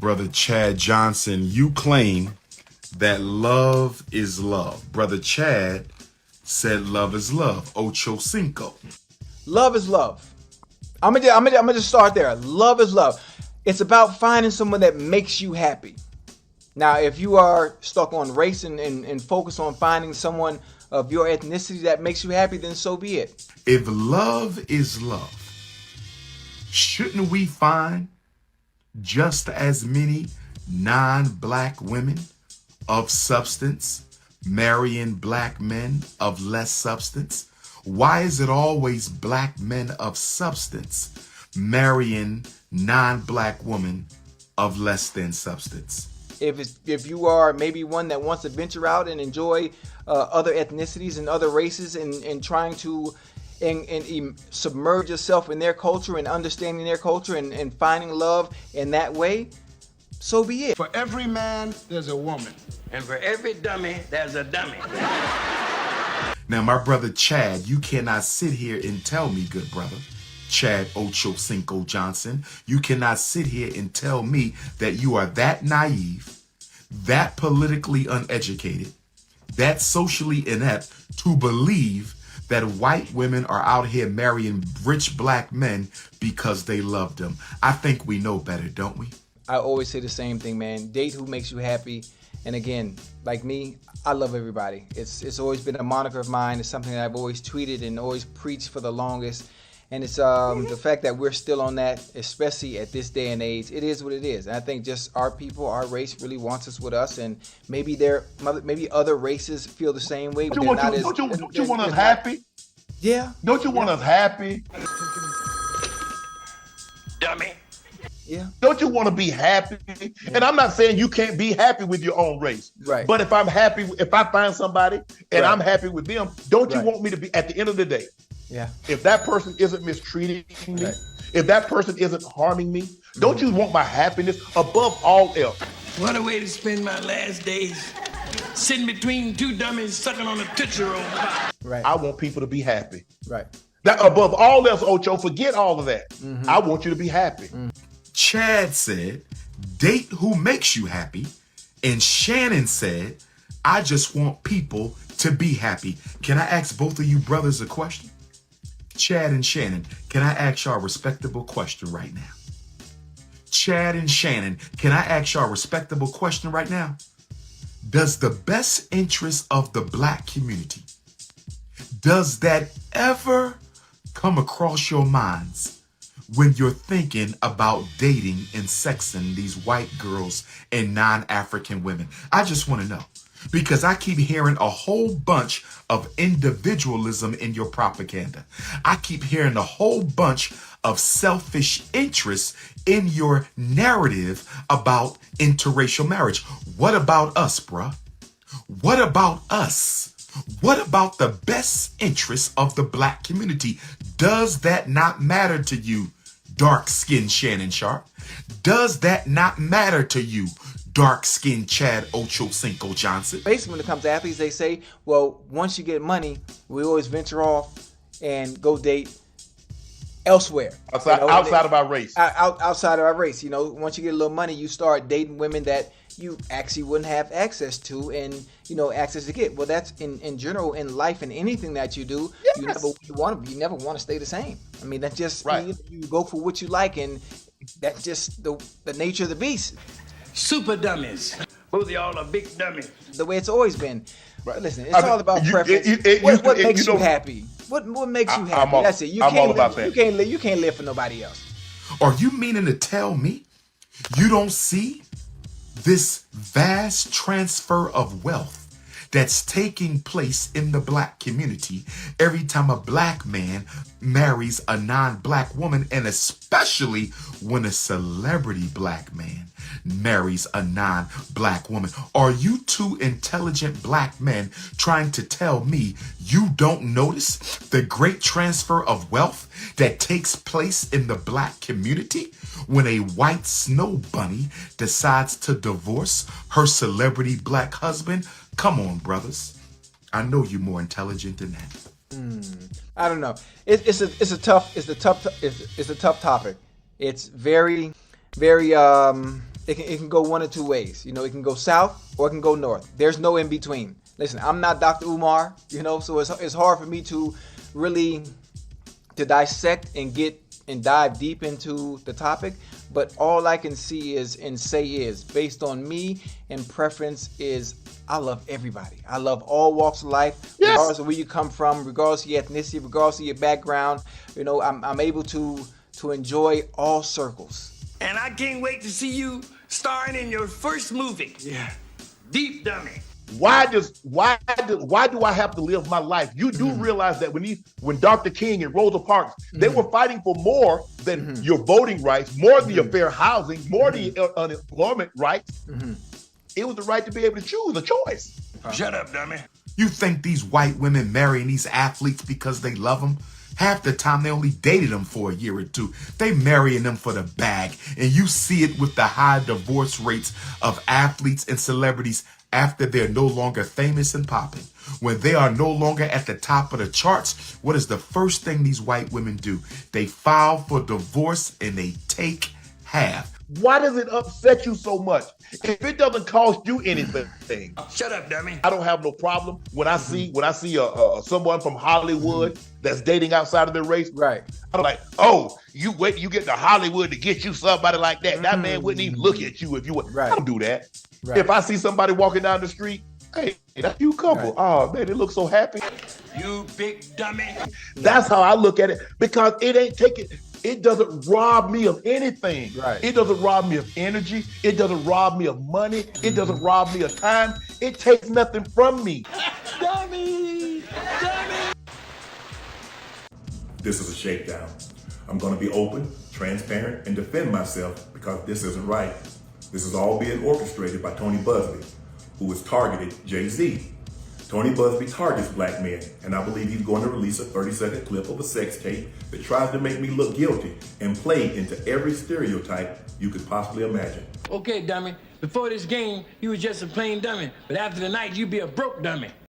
Brother Chad Johnson, you claim that love is love. Brother Chad said love is love. Ocho Cinco. Love is love. I'm gonna just start there. Love is love. It's about finding someone that makes you happy. Now, if you are stuck on race and focus on finding someone of your ethnicity that makes you happy, then so be it. If love is love, shouldn't we find just as many non-black women of substance marrying black men of less substance? Why is it always black men of substance marrying non-black women of less than substance? If you are maybe one that wants to venture out and enjoy other ethnicities and other races and trying to submerge yourself in their culture and understanding their culture and finding love in that way, so be it. For every man, there's a woman. And for every dummy, there's a dummy. Now, my brother Chad, you cannot sit here and tell me, good brother, Chad Ocho Cinco Johnson, you cannot sit here and tell me that you are that naive, that politically uneducated, that socially inept to believe that white women are out here marrying rich black men because they love them. I think we know better, don't we? I always say the same thing, man. Date who makes you happy. And again, like me, I love everybody. It's always been a moniker of mine. It's something that I've always tweeted and always preached for the longest. And it's the fact that we're still on that, especially at this day and age. It is what it is. And I think just our people, our race really wants us with us. And maybe other races feel the same way. Don't you want us happy? Yeah. Don't you want us happy? Dummy. Yeah. Don't you want to be happy? Yeah. And I'm not saying you can't be happy with your own race. Right. But if I'm happy, if I find somebody and I'm happy with them, don't you Right. want me to be, at the end of the day, Yeah. if that person isn't mistreating me, Right. if that person isn't harming me, don't you want my happiness above all else? What a way to spend my last days. Sitting between two dummies sucking on a Tootsie Roll pop. Right. I want people to be happy. Right. That above all else, Ocho, forget all of that. I want you to be happy. Chad said, date who makes you happy. And Shannon said, I just want people to be happy. Can I ask both of you brothers a question? Chad and Shannon, can I ask y'all a respectable question right now? Chad and Shannon, can I ask y'all a respectable question right now? Does the best interest of the black community, does that ever come across your minds when you're thinking about dating and sexing these white girls and non-African women? I just want to know, because I keep hearing a whole bunch of individualism in your propaganda. I keep hearing a whole bunch of selfish interests in your narrative about interracial marriage. What about us, bruh? What about us? What about the best interests of the black community? Does that not matter to you, dark-skinned Shannon Sharpe? Does that not matter to you, dark-skinned Chad Ocho Cinco Johnson? Basically, when it comes to athletes, they say, well, once you get money, we always venture off and go date elsewhere. Outside of our race. Outside of our race. You know, once you get a little money, you start dating women that you actually wouldn't have access to and, access to get. Well, that's in general in life and anything that you do, Yes. you never want to stay the same. I mean, that's just, Right. you go for what you like, and that's just the nature of the beast. Super dummies. Both of y'all are big dummies. The way it's always been. Right. But listen, it's all about preference. What makes you happy? What makes you happy? That's it. I'm all about that. You can't live for nobody else. Are you meaning to tell me you don't see this vast transfer of wealth that's taking place in the black community every time a black man marries a non-black woman, and especially when a celebrity black man marries a non-black woman? Are you two intelligent black men trying to tell me you don't notice the great transfer of wealth that takes place in the black community when a white snow bunny decides to divorce her celebrity black husband? Come on, brothers. I know you're more intelligent than that. I don't know. It's a tough topic. It's very, very. it can go one or two ways. You know, it can go south or it can go north. There's no in between. Listen, I'm not Dr. Umar, you know, so it's hard for me to really to dissect and get and dive deep into the topic. But all I can see is and say is, based on me and preference, is I love everybody. I love all walks of life, regardless of where you come from, regardless of your ethnicity, regardless of your background. You know, I'm able to enjoy all circles. And I can't wait to see you starring in your first movie. Yeah. Deep Dummy. Why do I have to live my life? You do realize that when Dr. King and Rosa Parks, they were fighting for more than your voting rights, more than your fair housing, more than your unemployment rights. It was the right to be able to choose, a choice. Shut up, dummy. You think these white women marrying these athletes because they love them? Half the time they only dated them for a year or two. They marrying them for the bag. And you see it with the high divorce rates of athletes and celebrities after they're no longer famous and popping. When they are no longer at the top of the charts, what is the first thing these white women do? They file for divorce and they take half. Why does it upset you so much? If it doesn't cost you anything, Shut up, dummy. I don't have no problem when I see someone from Hollywood that's dating outside of their race. Right. I'm like, oh, you wait, you get to Hollywood to get you somebody like that. That man wouldn't even look at you if you would. Right. I don't do that. Right. If I see somebody walking down the street, hey, that's you couple. Right. Oh man, they look so happy. You big dummy. That's how I look at it, because it doesn't rob me of anything. Right. It doesn't rob me of energy. It doesn't rob me of money. It doesn't rob me of time. It takes nothing from me. Dummy. Dummy. This is a shakedown. I'm going to be open, transparent, and defend myself because this isn't right. This is all being orchestrated by Tony Busby, who has targeted Jay-Z. Tony Busby targets black men, and I believe he's going to release a 30-second clip of a sex tape that tries to make me look guilty and play into every stereotype you could possibly imagine. Okay, dummy. Before this game, you was just a plain dummy. But after the night, you be a broke dummy.